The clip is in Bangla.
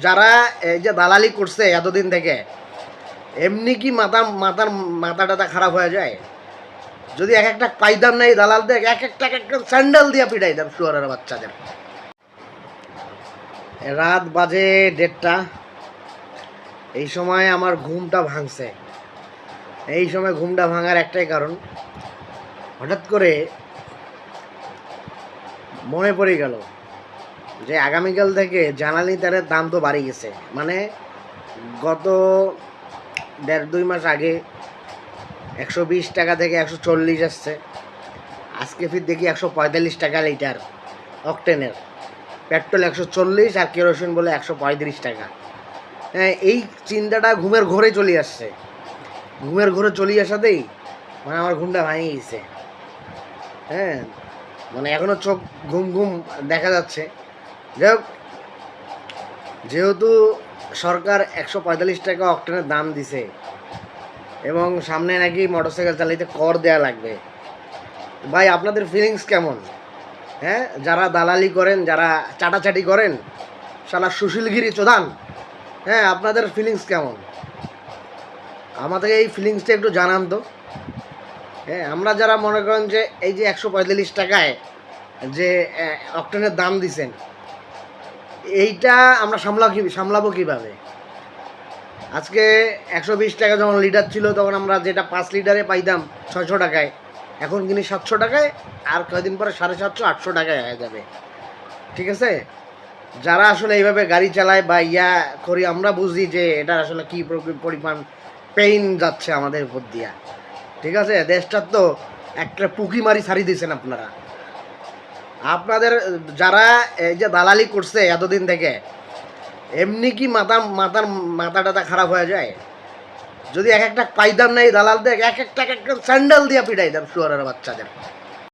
যারা এই যে দালালি করছে এতদিন থেকে, এমনি কি মাথাটা খারাপ হয়ে যায়? যদি এক একটা পাইতাম না এই দালালদের, এক একটা স্যান্ডেল দিয়ে পিটাইতাম শুয়ারের বাচ্চাদের। রাত বাজে 1:30। এই সময় আমার ঘুমটা ভাঙছে। এই সময় ঘুমটা ভাঙার একটাই কারণ, হঠাৎ করে মনে পড়ে গেল যে আগামীকাল থেকে জ্বালানি তেলের দাম তো বাড়ি গেছে। মানে গত 1.5-2 মাস আগে 120 টাকা থেকে 140 আসছে, আজকে ফির দেখি 145 টাকা লিটার অকটেনের। পেট্রোল 140 আর কেরোসিন বলে 135 টাকা। হ্যাঁ, এই চিন্তাটা ঘুমের ঘোরে চলে আসছে। ঘুমের ঘোরে চলে আসাতেই মানে আমার ঘুমটা ভাঙে গেছে। হ্যাঁ, মানে এখনও চোখ ঘুম ঘুম দেখা যাচ্ছে। যাই হোক, যেহেতু সরকার 145 টাকা অকটেনের দাম দিছে এবং সামনে নাকি মোটরসাইকেল চালাইতে কর দেয়া লাগবে, ভাই আপনাদের ফিলিংস কেমন? হ্যাঁ, যারা দালালি করেন, যারা চাটাচাটি করেন, শালা সুশীলগিরি চোদান, হ্যাঁ আপনাদের ফিলিংস কেমন? আমাদের এই ফিলিংসটা একটু জানান তো। হ্যাঁ, আমরা যারা মনে করেন যে এই যে 145 টাকায় যে অকটেনের দাম দিছেন, এইটা আমরা সামলাবো কীভাবে? আজকে 120 টাকা যখন লিটার ছিল, তখন আমরা যেটা 5 লিটারে পাইতাম 600 টাকায়, এখন কিনি 700 টাকায়, আর কয়েকদিন পরে 750-800 টাকায় হয়ে যাবে। ঠিক আছে, যারা আসলে এইভাবে গাড়ি চালায় বা করি, আমরা বুঝি যে এটা আসলে কী পরিমাণ পেইন যাচ্ছে আমাদের উপর দিয়া। ঠিক আছে, দেশটার তো একটা পুকি মারি ছাড়ি দিয়েছেন আপনারা। আপনাদের যারা এই যে দালালি করছে এতদিন থেকে, এমনি কি মাথাটা খারাপ হয়ে যায়? যদি এক একটা পাইতাম না এই দালালদের, এক একটা স্যান্ডেল দিয়ে পিটাইতাম শুয়ারের বাচ্চাদের।